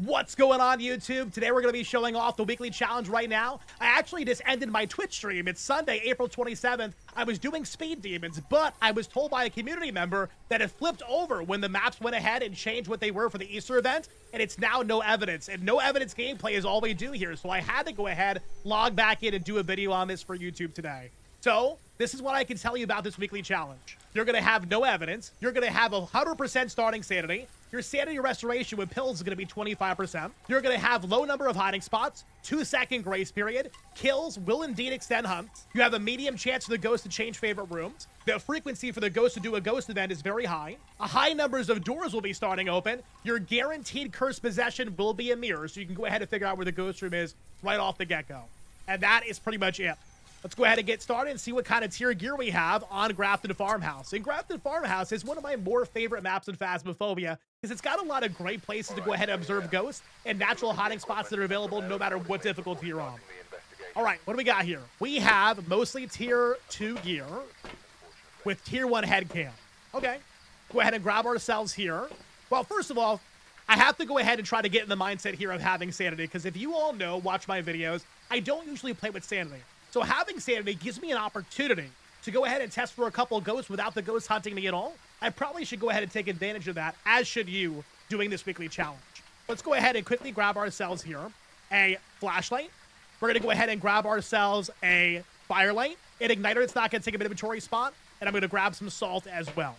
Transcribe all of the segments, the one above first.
What's going on, YouTube? Today we're going to be showing off the weekly challenge right now. I actually just ended my Twitch stream. It's Sunday, April 27th. I was doing speed demons, but I was told by a community member that it flipped over when the maps went ahead and changed what they were for the Easter event, and it's now no evidence. And no evidence gameplay is all we do here, so I had to go ahead, log back in, and do a video on this for YouTube today. So, this is what I can tell you about this weekly challenge. You're going to have no evidence. You're going to have 100% starting sanity. Your sanity restoration with pills is going to be 25%. You're going to have low number of hiding spots, 2-second grace period. Kills will indeed extend hunts. You have a medium chance for the ghost to change favorite rooms. The frequency for the ghost to do a ghost event is very high. A high numbers of doors will be starting open. Your guaranteed cursed possession will be a mirror, so you can go ahead and figure out where the ghost room is right off the get-go. And that is pretty much it. Let's go ahead and get started and see what kind of tier gear we have on Grafton Farmhouse. And Grafton Farmhouse is one of my more favorite maps in Phasmophobia because it's got a lot of great places to go ahead and observe ghosts and natural hiding spots that are available no matter what difficulty you're on. All right, what do we got here? We have mostly tier 2 gear with tier 1 head cam. Okay, go ahead and grab ourselves here. Well, first of all, I have to go ahead and try to get in the mindset here of having sanity because if you all know, watch my videos, I don't usually play with sanity. So having sanity gives me an opportunity to go ahead and test for a couple ghosts without the ghosts hunting me at all. I probably should go ahead and take advantage of that, as should you, doing this weekly challenge. Let's go ahead and quickly grab ourselves here a flashlight. We're going to go ahead and grab ourselves a firelight. An igniter, it's not going to take an inventory spot. And I'm going to grab some salt as well.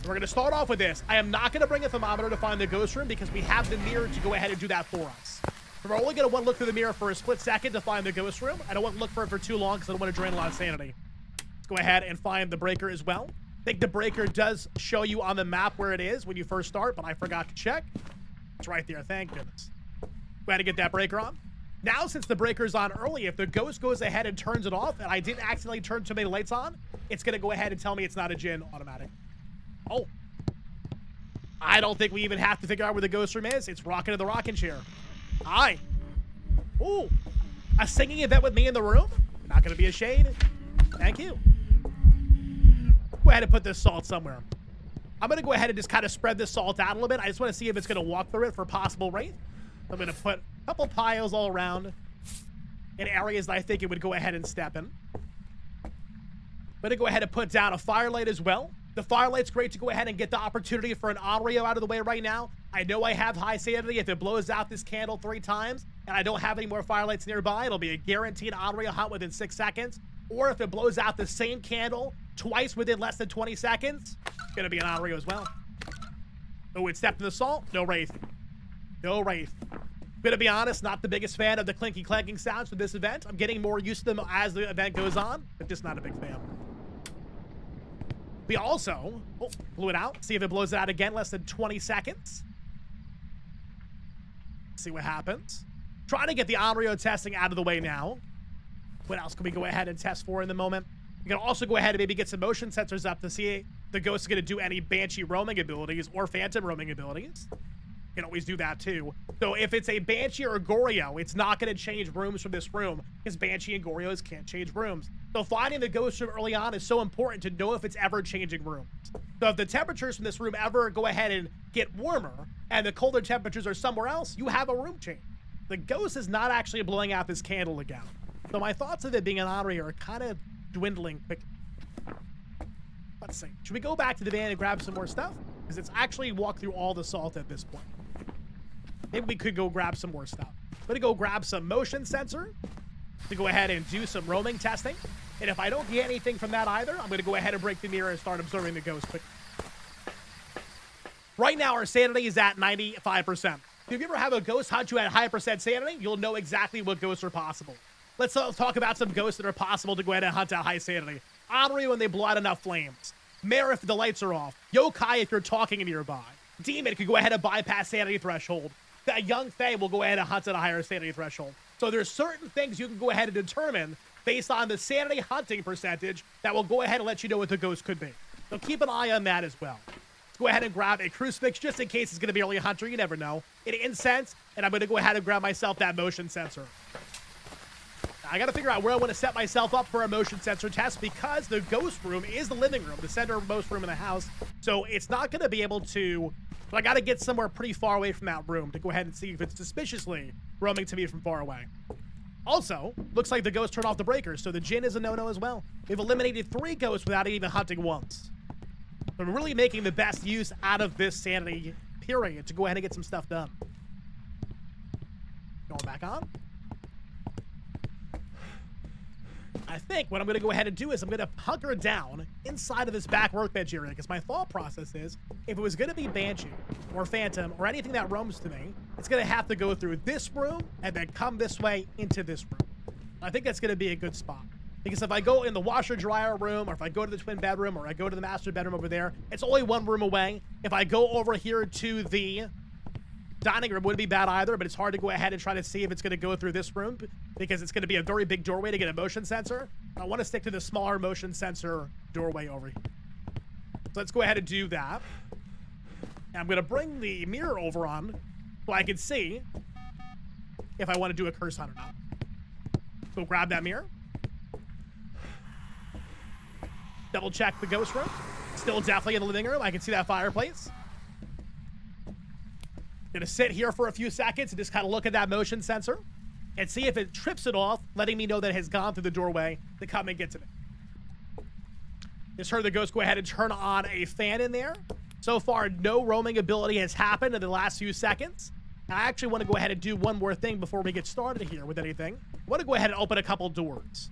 We're going to start off with this. I am not going to bring a thermometer to find the ghost room because we have the mirror to go ahead and do that for us. We're only going to want to look through the mirror for a split second to find the ghost room. I don't want to look for it for too long because I don't want to drain a lot of sanity. Let's go ahead and find the breaker as well. I think the breaker does show you on the map where it is when you first start, but I forgot to check. It's right there. Thank goodness. Go ahead and get that breaker on. Now, since the breaker's on early, if the ghost goes ahead and turns it off and I didn't accidentally turn too many lights on, it's going to go ahead and tell me it's not a Jinn automatic. Oh. I don't think we even have to figure out where the ghost room is. It's rocking in the rocking chair. Hi. Ooh, a singing event with me in the room? Not gonna be a shade. Thank you. Go ahead and put this salt somewhere. I'm gonna go ahead and just kind of spread this salt out a little bit. I just want to see if it's gonna walk through it for possible wraith. I'm gonna put a couple piles all around in areas that I think it would go ahead and step in. I'm gonna go ahead and put down a firelight as well. The firelight's great to go ahead and get the opportunity for an Onryo out of the way right now. I know I have high sanity. If it blows out this candle 3 times and I don't have any more firelights nearby, it'll be a guaranteed Onryo hunt within 6 seconds. Or if it blows out the same candle twice within less than 20 seconds, it's going to be an Onryo as well. Oh, it stepped in the salt. No wraith. No wraith. Gonna be honest, not the biggest fan of the clinky clanking sounds for this event. I'm getting more used to them as the event goes on, but just not a big fan. We also blew it out. See if it blows it out again, less than 20 seconds. See what happens. Trying to get the Onryo testing out of the way now. What else can we go ahead and test for in the moment? We can also go ahead and maybe get some motion sensors up to see if the ghost is going to do any Banshee roaming abilities or Phantom roaming abilities. You can always do that too. So if it's a Banshee or a Goryo, it's not going to change rooms from this room because Banshee and Goryos can't change rooms. So finding the ghost room early on is so important to know if it's ever changing rooms. So if the temperatures from this room ever go ahead and get warmer and the colder temperatures are somewhere else, you have a room change. The ghost is not actually blowing out this candle again. So my thoughts of it being an Onryo are kind of dwindling quickly. Let's see. Should we go back to the van and grab some more stuff? Because it's actually walked through all the salt at this point. Maybe we could go grab some more stuff. I'm gonna go grab some motion sensor to go ahead and do some roaming testing. And if I don't get anything from that either, I'm gonna go ahead and break the mirror and start observing the ghost quickly. Right now, our sanity is at 95%. If you ever have a ghost hunt you at high percent sanity, you'll know exactly what ghosts are possible. Let's talk about some ghosts that are possible to go ahead and hunt at high sanity. Onryo when they blow out enough flames. Mare if the lights are off. Yokai if you're talking nearby. Demon can go ahead and bypass sanity threshold. That young Fae will go ahead and hunt at a higher sanity threshold. So there's certain things you can go ahead and determine based on the sanity hunting percentage that will go ahead and let you know what the ghost could be. So keep an eye on that as well. Let's go ahead and grab a crucifix just in case it's going to be early hunter. You never know. An incense, and I'm going to go ahead and grab myself that motion sensor. I got to figure out where I want to set myself up for a motion sensor test because the ghost room is the living room, the centermost room in the house. So it's not going to be able to But I got to get somewhere pretty far away from that room to go ahead and see if it's suspiciously roaming to me from far away. Also, looks like the ghost turned off the breakers, so the Jinn is a no-no as well. We've eliminated 3 ghosts without even hunting once. We're really making the best use out of this sanity period to go ahead and get some stuff done. Going back on. I think what I'm going to go ahead and do is I'm going to hunker down inside of this back workbench area, because my thought process is if it was going to be Banshee or Phantom or anything that roams to me, it's going to have to go through this room and then come this way into this room. I think that's going to be a good spot, because if I go in the washer dryer room, or if I go to the twin bedroom, or I go to the master bedroom over there, it's only 1 room away. If I go over here to the dining room, wouldn't be bad either, but it's hard to go ahead and try to see if it's going to go through this room, because it's going to be a very big doorway to get a motion sensor. I want to stick to the smaller motion sensor doorway over here. So let's go ahead and do that. And I'm going to bring the mirror over on so I can see if I want to do a curse hunt or not. So grab that mirror. Double check the ghost room. Still definitely in the living room. I can see that fireplace. Gonna sit here for a few seconds and just kind of look at that motion sensor and see if it trips it off, letting me know that it has gone through the doorway to come and get to me. Just heard the ghost go ahead and turn on a fan in there. So far, no roaming ability has happened in the last few seconds. I actually want to go ahead and do one more thing before we get started here with anything. I want to go ahead and open a couple doors.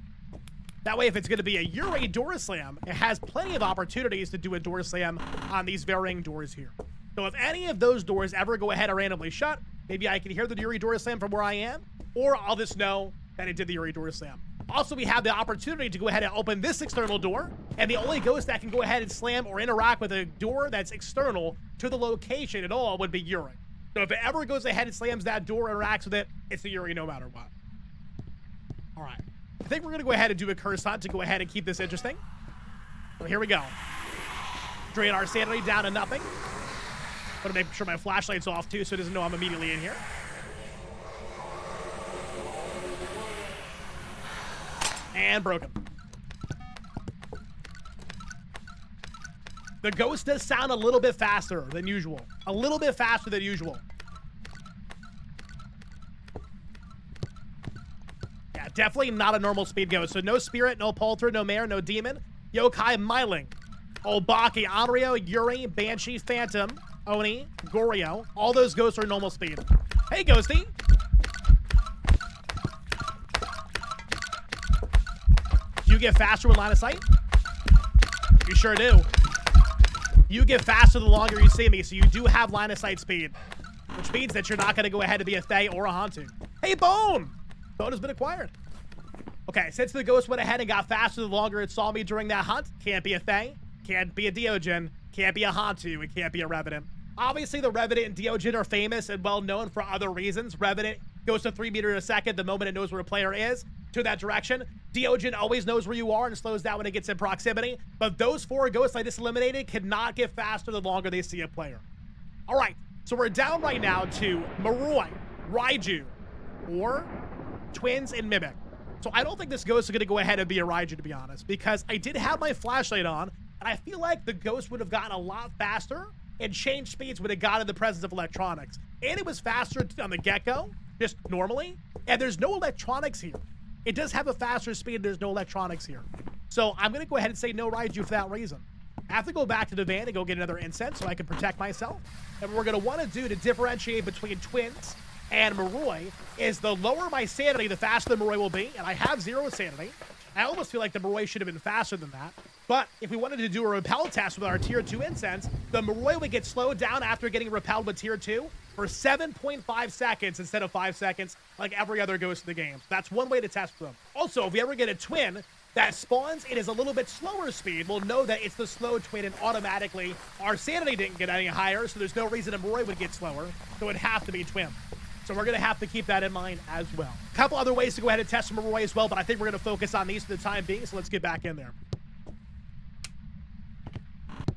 That way, if it's going to be a Uri door slam, it has plenty of opportunities to do a door slam on these varying doors here. So if any of those doors ever go ahead and randomly shut, maybe I can hear the Uri door slam from where I am, or I'll just know that it did the Uri door slam. Also, we have the opportunity to go ahead and open this external door, and the only ghost that can go ahead and slam or interact with a door that's external to the location at all would be Uri. So if it ever goes ahead and slams that door, interacts with it, it's the Uri no matter what. All right. I think we're going to go ahead and do a curse hunt to go ahead and keep this interesting. So here we go. Drain our sanity down to nothing. I'm going to make sure my flashlight's off too so it doesn't know I'm immediately in here. And broken. The ghost does sound a little bit faster than usual. A little bit faster than usual. Yeah, definitely not a normal speed ghost. So no spirit, no polter, no mare, no demon. Yokai, Myling, Obaki, Onryo, Uri, Banshee, Phantom, Oni, Goryo. All those ghosts are normal speed. Hey, Ghosty. You get faster with line of sight? You sure do. You get faster the longer you see me, so you do have line of sight speed, which means that you're not going to go ahead and be a Fae or a Hantu. Hey, Bone! Bone has been acquired. Okay, since the ghost went ahead and got faster the longer it saw me during that hunt, can't be a Fae, can't be a Deogen, can't be a Hantu, it can't be a Revenant. Obviously, the Revenant and Deogen are famous and well known for other reasons. Revenant goes to 3 meters a second the moment it knows where a player is to that direction. Deogen always knows where you are and slows down when it gets in proximity. But those 4 ghosts I just eliminated cannot get faster the longer they see a player. All right, so we're down right now to Moroi, Raiju, or Twins and Mimic. So I don't think this ghost is going to go ahead and be a Raiju, to be honest, because I did have my flashlight on, and I feel like the ghost would have gotten a lot faster and changed speeds when it got in the presence of electronics. And it was faster on the get-go, just normally, and there's no electronics here. It does have a faster speed, there's no electronics here. So I'm going to go ahead and say no Raiju for that reason. I have to go back to the van and go get another incense so I can protect myself. And what we're going to want to do to differentiate between Twins and Moroi is the lower my sanity, the faster the Moroi will be. And I have 0 sanity. I almost feel like the Moroi should have been faster than that. But if we wanted to do a repel test with our tier 2 incense, the Moroi would get slowed down after getting repelled with tier 2 for 7.5 seconds instead of 5 seconds like every other ghost in the game. That's one way to test them. Also, if we ever get a twin that spawns it is a little bit slower speed, we'll know that it's the slow twin, and automatically our sanity didn't get any higher, so there's no reason a Moroi would get slower, so it'd have to be twin. So we're going to have to keep that in mind as well. A couple other ways to go ahead and test Moroi as well, but I think we're going to focus on these for the time being, so let's get back in there.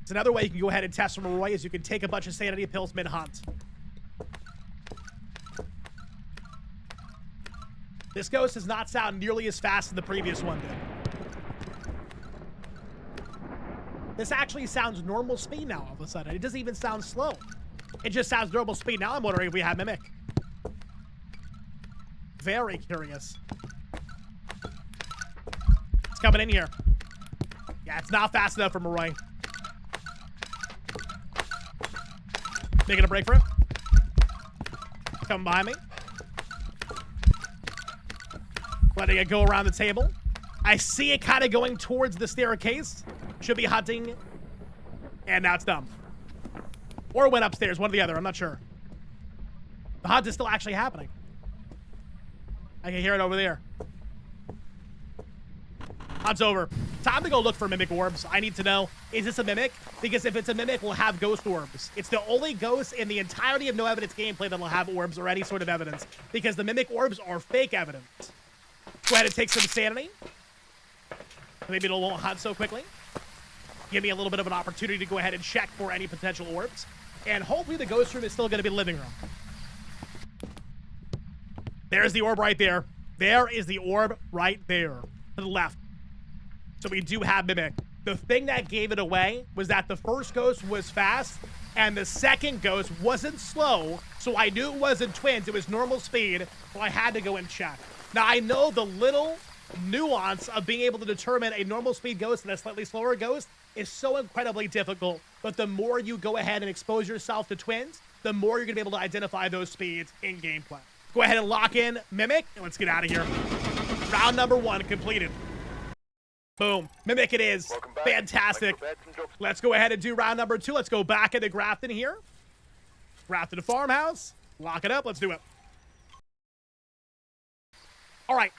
So another way you can go ahead and test Moroi is you can take a bunch of sanity pills mid-hunt. This ghost does not sound nearly as fast as the previous one did. This actually sounds normal speed now all of a sudden. It doesn't even sound slow. It just sounds normal speed. Now I'm wondering if we have Mimic. Very curious. It's coming in here. Yeah, it's not fast enough for Maroy. Making a break for it. Come behind me. Letting it go around the table. I see it kind of going towards the staircase. Should be hunting. And now it's dumb. Or went upstairs, one or the other, I'm not sure. The hunt is still actually happening. I can hear it over there. Hunt's over. Time to go look for Mimic orbs. I need to know, is this a Mimic? Because if it's a Mimic, we'll have ghost orbs. It's the only ghost in the entirety of no evidence gameplay that will have orbs or any sort of evidence. Because the Mimic orbs are fake evidence. Go ahead and take some sanity. Maybe it won't hunt so quickly. Give me a little bit of an opportunity to go ahead and check for any potential orbs. And hopefully the ghost room is still going to be the living room. There's the orb right there. There is the orb right there. To the left. So we do have Mimic. The thing that gave it away was that the first ghost was fast and the second ghost wasn't slow. So I knew it wasn't twins. It was normal speed. So I had to go and check. Now I know the little nuance of being able to determine a normal speed ghost and a slightly slower ghost is so incredibly difficult. But the more you go ahead and expose yourself to twins, the more you're going to be able to identify those speeds in gameplay. Go ahead and lock in Mimic, and let's get out of here. Round number 1 completed. Boom. Mimic it is. Fantastic. Let's go ahead and do round number 2. Let's go back into Grafton here. Grafton Farmhouse. Lock it up. Let's do it. All right.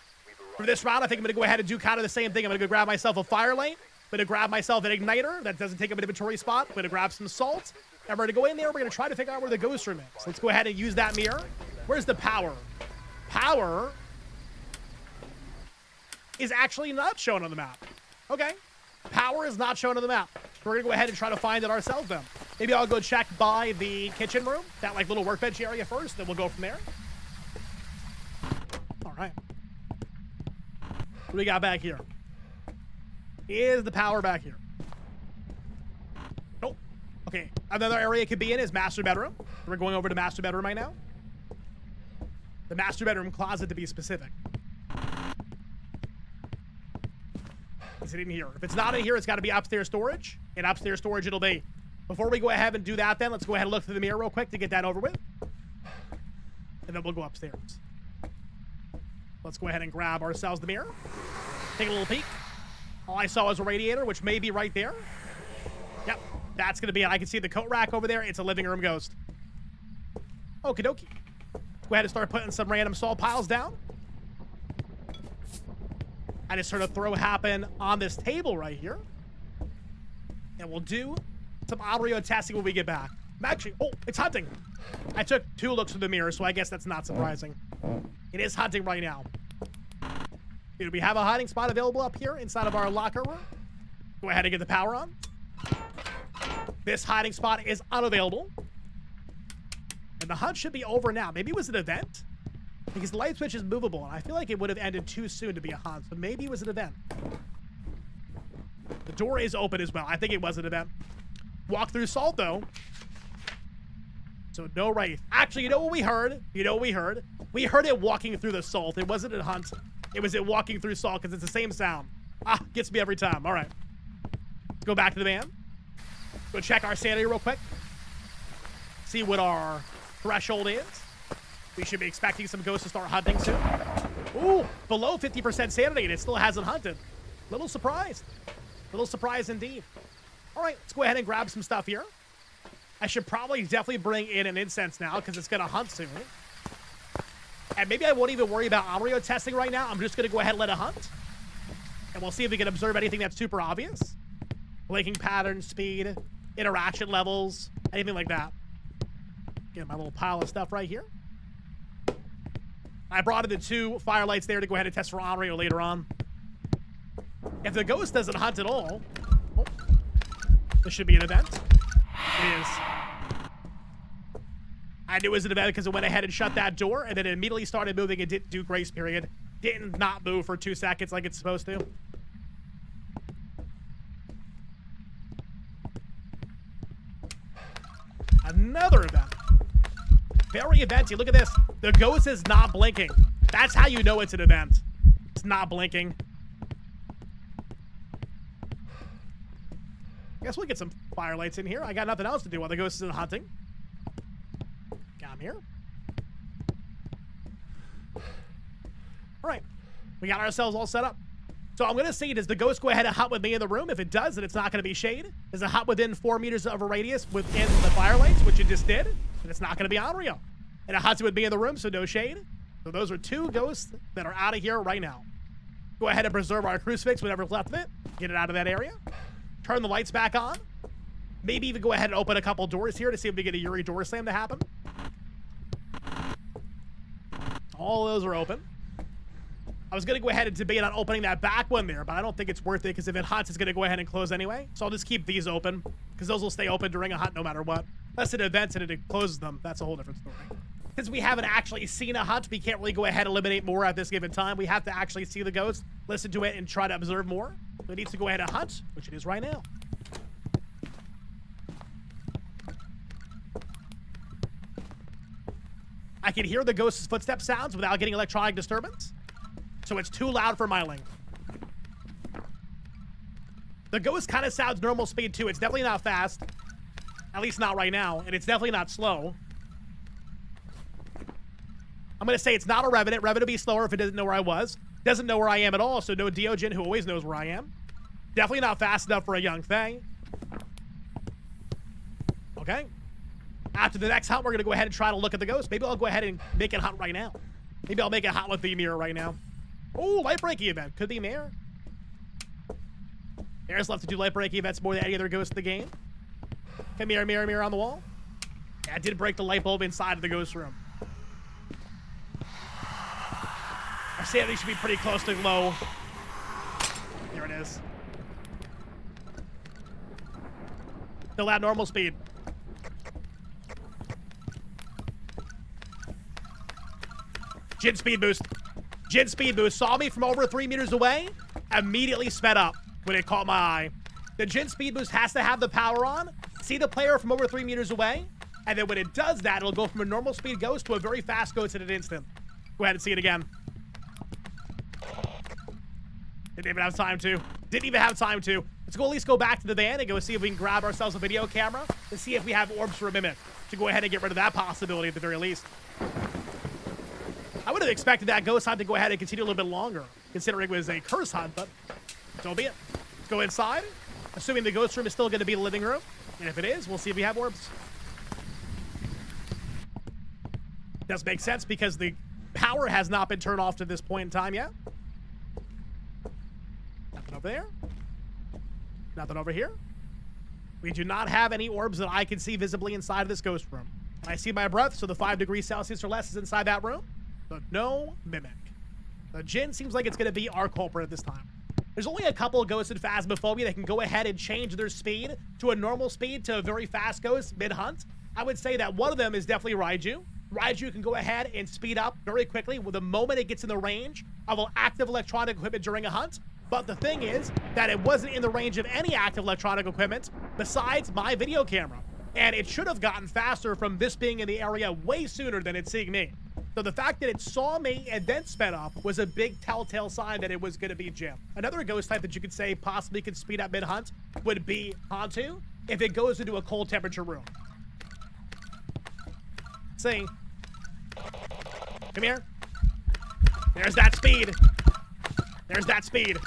For this round, I think I'm going to go ahead and do kind of the same thing. I'm going to go grab myself a fire light. I'm going to grab myself an igniter. That doesn't take up an inventory spot. I'm going to grab some salt. And we're going to go in there. We're going to try to figure out where the ghost room is. Let's go ahead and use that mirror. Where's the power? Power is actually not shown on the map. Okay. Power is not shown on the map. We're going to go ahead and try to find it ourselves then. Maybe I'll go check by the kitchen room, that like little workbench area first, then we'll go from there. All right. What do we got back here? Is the power back here? Nope. Okay. Another area it could be in is master bedroom. We're going over to master bedroom right now. The master bedroom closet to be specific. Is it in here? If it's not in here, it's got to be upstairs storage. And upstairs storage it'll be. Before we go ahead and do that then, let's go ahead and look through the mirror real quick to get that over with. And then we'll go upstairs. Let's go ahead and grab ourselves the mirror. Take a little peek. All I saw was a radiator, which may be right there. Yep, that's going to be it. I can see the coat rack over there. It's a living room ghost. Okie dokie. Go ahead and start putting some random salt piles down. I just sort of throw happen on this table right here. And we'll do some audio testing when we get back. I'm actually, oh, it's hunting. I took 2 looks through the mirror, so I guess that's not surprising. It is hunting right now. Do we have a hiding spot available up here inside of our locker room? Go ahead and get the power on. This hiding spot is unavailable. And the hunt should be over now. Maybe it was an event? Because the light switch is movable, and I feel like it would have ended too soon to be a hunt. So maybe it was an event. The door is open as well. I think it was an event. Walk through salt, though. So no wraith. Actually, you know what we heard? You know what we heard? We heard it walking through the salt. It wasn't a hunt. It was it walking through salt because it's the same sound. Ah, gets me every time. All right. Let's go back to the van. Go check our sanity real quick. See what our threshold is. We should be expecting some ghosts to start hunting soon. Ooh, below 50% sanity, and it still hasn't hunted. Little surprised. Little surprised indeed. All right, let's go ahead and grab some stuff here. I should probably definitely bring in an incense now because it's going to hunt soon. And maybe I won't even worry about audio testing right now. I'm just going to go ahead and let it hunt. And we'll see if we can observe anything that's super obvious. Blinking patterns, speed, interaction levels, anything like that. Get my little pile of stuff right here. I brought in the 2 firelights there to go ahead and test for audio later on. If the ghost doesn't hunt at all, oh, this should be an event. It is. I knew it was an event because it went ahead and shut that door, and then it immediately started moving. It didn't do grace period. Didn't not move for 2 seconds like it's supposed to. Another event. Very eventy. Look at this. The ghost is not blinking. That's how you know it's an event. It's not blinking. Guess we'll get some firelights in here. I got nothing else to do while the ghost is hunting. Got him here. All right. We got ourselves all set up. So I'm going to see, does the ghost go ahead and hunt with me in the room? If it does, then it's not going to be shade. Does it hunt within 4 meters of a radius within the firelights, which it just did? Then it's not going to be on real. And it hunts with me in the room, so no shade. So those are 2 ghosts that are out of here right now. Go ahead and preserve our crucifix, whatever's left of it. Get it out of that area. Turn the lights back on. Maybe even go ahead and open a couple doors here to see if we get a Yuri door slam to happen. All those are open. I was going to go ahead and debate on opening that back one there, but I don't think it's worth it because if it hunts, it's going to go ahead and close anyway. So I'll just keep these open because those will stay open during a hunt no matter what. Unless it events and it closes them. That's a whole different story. Since we haven't actually seen a hunt, we can't really go ahead and eliminate more at this given time. We have to actually see the ghost, listen to it, and try to observe more. So it needs to go ahead and hunt, which it is right now. I can hear the ghost's footstep sounds without getting electronic disturbance. So it's too loud for my link. The ghost kind of sounds normal speed too. It's definitely not fast. At least not right now. And it's definitely not slow. I'm going to say it's not a Revenant. Revenant would be slower if it doesn't know where I was. Doesn't know where I am at all, so no Deogen, who always knows where I am. Definitely not fast enough for a young thing. Okay. After the next hunt, we're going to go ahead and try to look at the ghost. Maybe I'll go ahead and make it hunt right now. Maybe I'll make it hunt with the mirror right now. Oh, light breaking event. Could be Mare. Mare's left to do light breaking events more than any other ghost in the game. Okay, mirror, mirror, mirror on the wall. Yeah, I did break the light bulb inside of the ghost room. Our sanity should be pretty close to low. There it is. Still at normal speed. Jinn speed boost. Jinn speed boost. Saw me from over 3 meters away. Immediately sped up when it caught my eye. The Jinn speed boost has to have the power on. See the player from over 3 meters away. And then when it does that, it'll go from a normal speed ghost to a very fast ghost in an instant. Go ahead and see it again. Didn't even have time to. Didn't even have time to. Let's go at least go back to the van and go see if we can grab ourselves a video camera to see if we have orbs for a mimic. To go ahead and get rid of that possibility at the very least. I would have expected that ghost hunt to go ahead and continue a little bit longer, considering it was a curse hunt, but so be it. Let's go inside, assuming the ghost room is still going to be the living room. And if it is, we'll see if we have orbs. Does make sense because the power has not been turned off to this point in time yet. Nothing over there. Nothing over here. We do not have any orbs that I can see visibly inside of this ghost room. I see my breath, so the 5 degrees Celsius or less is inside that room. So no mimic. The Jinn seems like it's going to be our culprit at this time. There's only a couple of ghosts in Phasmophobia that can go ahead and change their speed to a normal speed to a very fast ghost mid-hunt. I would say that one of them is definitely Raiju. Raiju can go ahead and speed up very quickly with the moment it gets in the range of active electronic equipment during a hunt. But the thing is that it wasn't in the range of any active electronic equipment besides my video camera. And it should have gotten faster from this being in the area way sooner than it's seeing me. So the fact that it saw me and then sped up was a big telltale sign that it was going to be Jinn. Another ghost type that you could say possibly could speed up mid-hunt would be Hantu if it goes into a cold temperature room. See? Come here. There's that speed. There's that speed.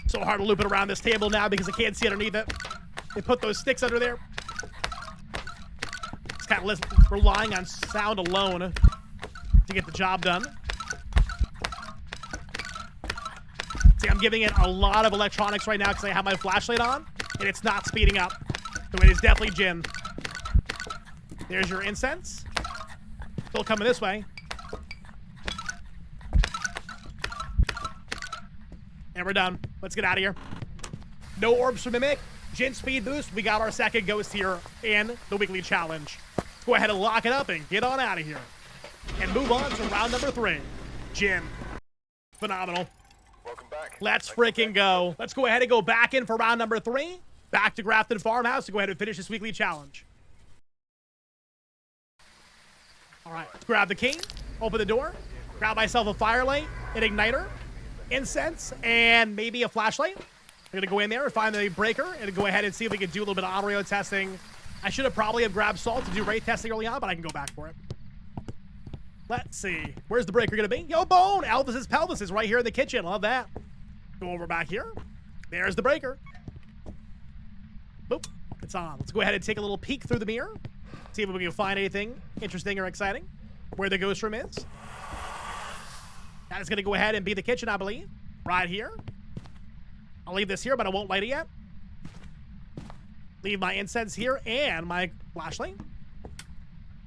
So hard to loop it around this table now because I can't see underneath it. They put those sticks under there. It's kind of relying on sound alone to get the job done. See, I'm giving it a lot of electronics right now because I have my flashlight on, and it's not speeding up. So it is definitely Jinn. There's your incense. Still coming this way. And we're done. Let's get out of here. No orbs for Mimic. Jinn speed boost. We got our second ghost here in the weekly challenge. Let's go ahead and lock it up and get on out of here. And move on to round number 3. Jinn. Phenomenal. Welcome back. Let's freaking go. Let's go ahead and go back in for round number 3. Back to Grafton Farmhouse to go ahead and finish this weekly challenge. All right, let's grab the key, open the door, grab myself a firelight, an igniter, incense, and maybe a flashlight. We're gonna go in there and find the breaker and go ahead and see if we can do a little bit of audio testing. I should have probably have grabbed salt to do rate testing early on, but I can go back for it. Let's see. Where's the breaker gonna be? Yo, Bone! Elvis's pelvis is right here in the kitchen. Love that. Go over back here. There's the breaker. Boop. It's on. Let's go ahead and take a little peek through the mirror. See if we can find anything interesting or exciting. Where the ghost room is. That is gonna go ahead and be the kitchen, I believe. Right here. I'll leave this here, but I won't light it yet. Leave my incense here and my flashlight.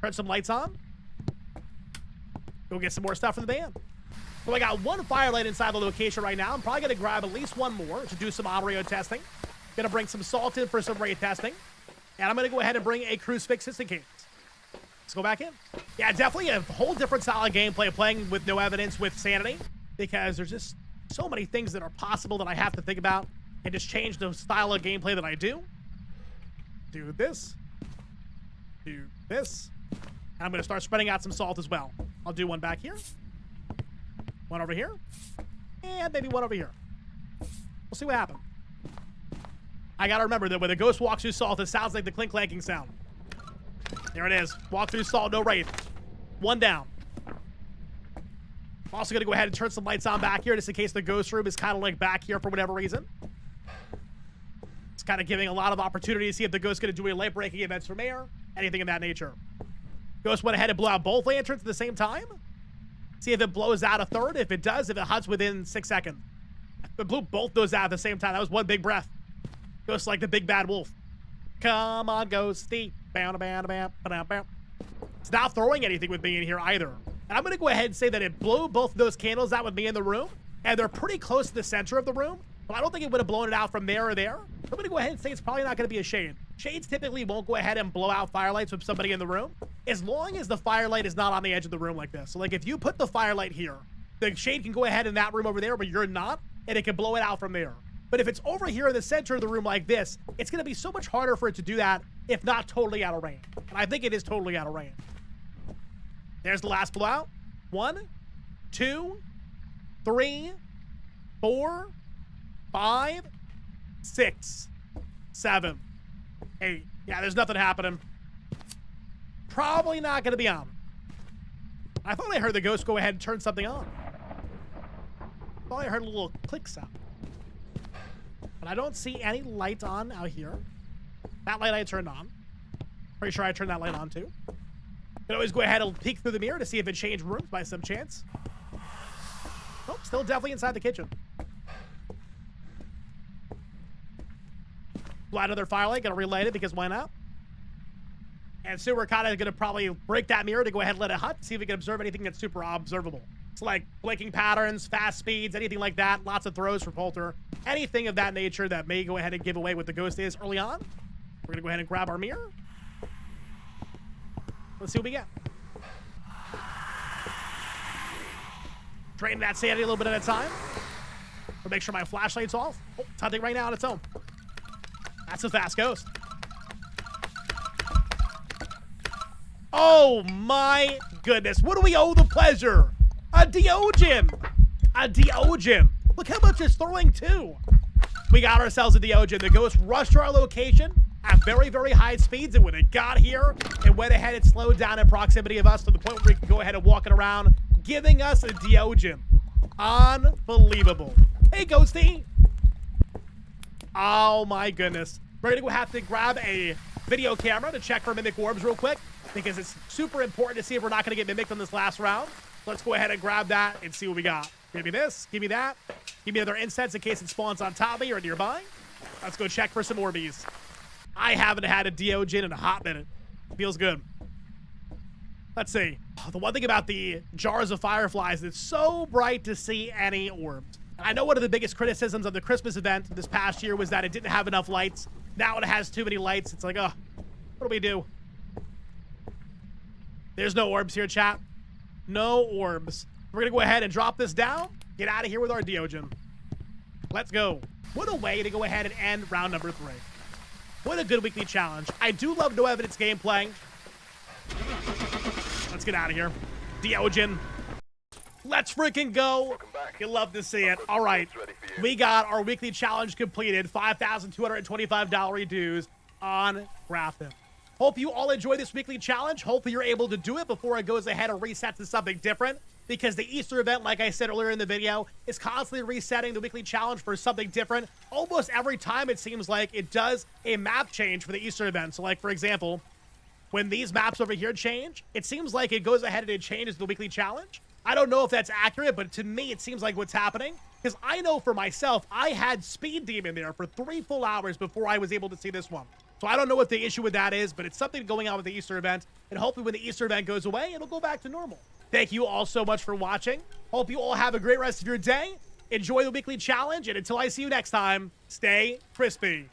Turn some lights on. Go get some more stuff from the band. So I got one firelight inside the location right now. I'm probably going to grab at least one more to do some audio testing. Going to bring some salt in for some rate testing. And I'm going to go ahead and bring a crucifix just in case. Let's go back in. Yeah, definitely a whole different style of gameplay playing with no evidence with sanity. Because there's just so many things that are possible that I have to think about. And just change the style of gameplay that I do. Do this. Do this. And I'm going to start spreading out some salt as well. I'll do one back here. One over here. And maybe one over here. We'll see what happens. I got to remember that when a ghost walks through salt, it sounds like the clink-clanking sound. There it is. Walk through salt, no wraith. One down. I'm also going to go ahead and turn some lights on back here just in case the ghost room is kind of like back here for whatever reason. It's kind of giving a lot of opportunity to see if the ghost's going to do any light-breaking events from air. Anything of that nature. Ghost went ahead and blew out both lanterns at the same time. See if it blows out a third. If it does, if it hunts within 6 seconds. It blew both those out at the same time. That was one big breath. Ghost like the big bad wolf. Come on, Ghosty. It's not throwing anything with me in here either. And I'm going to go ahead and say that it blew both of those candles out with me in the room. And they're pretty close to the center of the room. But I don't think it would have blown it out from there or there. I'm going to go ahead and say it's probably not going to be a shade. Shades typically won't go ahead and blow out firelights with somebody in the room, as long as the firelight is not on the edge of the room like this. So like if you put the firelight here, the shade can go ahead in that room over there, but you're not, and it can blow it out from there. But if it's over here in the center of the room like this, it's going to be so much harder for it to do that, if not totally out of range. And I think it is totally out of range. There's the last blowout. 1, 2, 3, 4, 5, 6, 7, 8. Yeah, there's nothing happening. Probably not going to be on. I thought I heard the ghost go ahead and turn something on. I thought I heard a little click sound. But I don't see any light on out here. That light I turned on. Pretty sure I turned that light on too. You can always go ahead and peek through the mirror to see if it changed rooms by some chance. Oh, still definitely inside the kitchen. Light another firelight, gonna relight it because why not? And so we're kind of gonna probably break that mirror to go ahead and let it hut, see if we can observe anything that's super observable. It's like blinking patterns, fast speeds, anything like that. Lots of throws for Polter. Anything of that nature that may go ahead and give away what the ghost is early on. We're gonna go ahead and grab our mirror. Let's see what we get. Drain that sanity a little bit at a time. We'll make sure my flashlight's off. Oh, it's hunting right now on its own. That's a fast ghost. Oh my goodness. What do we owe the pleasure? A Deogen. A Deogen. Look how much it's throwing too. We got ourselves a Deogen. The ghost rushed to our location at very, very high speeds. And when it got here, it went ahead and slowed down in proximity of us to the point where we can go ahead and walk it around, giving us a Deogen. Unbelievable. Hey, Ghosty. Oh my goodness. We're gonna go have to grab a video camera to check for mimic orbs real quick because it's super important to see if we're not gonna get mimicked on this last round. Let's go ahead and grab that and see what we got. Give me this, give me that, give me another incense in case it spawns on top of me or nearby. Let's go check for some Orbeez. I haven't had a Deogen in a hot minute. Feels good. Let's see. The one thing about the jars of fireflies, it's so bright to see any orbs. I know one of the biggest criticisms of the Christmas event this past year was that it didn't have enough lights. Now it has too many lights. It's like, oh, what do we do? There's no orbs here, chat. No orbs. We're going to go ahead and drop this down. Get out of here with our Deogen. Let's go. What a way to go ahead and end round number 3. What a good weekly challenge. I do love no evidence gameplay. Let's get out of here. Deogen. Let's freaking go. You love to see it. All right. We got our weekly challenge completed. $5,225 dues on Grafton. Hope you all enjoy this weekly challenge. Hopefully you're able to do it before it goes ahead and resets to something different. Because the Easter event, like I said earlier in the video, is constantly resetting the weekly challenge for something different. Almost every time it seems like it does a map change for the Easter event. So like, for example, when these maps over here change, it seems like it goes ahead and it changes the weekly challenge. I don't know if that's accurate, but to me, it seems like what's happening. Because I know for myself, I had Speed Demon there for 3 full hours before I was able to see this one. So I don't know what the issue with that is, but it's something going on with the Easter event. And hopefully when the Easter event goes away, it'll go back to normal. Thank you all so much for watching. Hope you all have a great rest of your day. Enjoy the weekly challenge. And until I see you next time, stay crispy.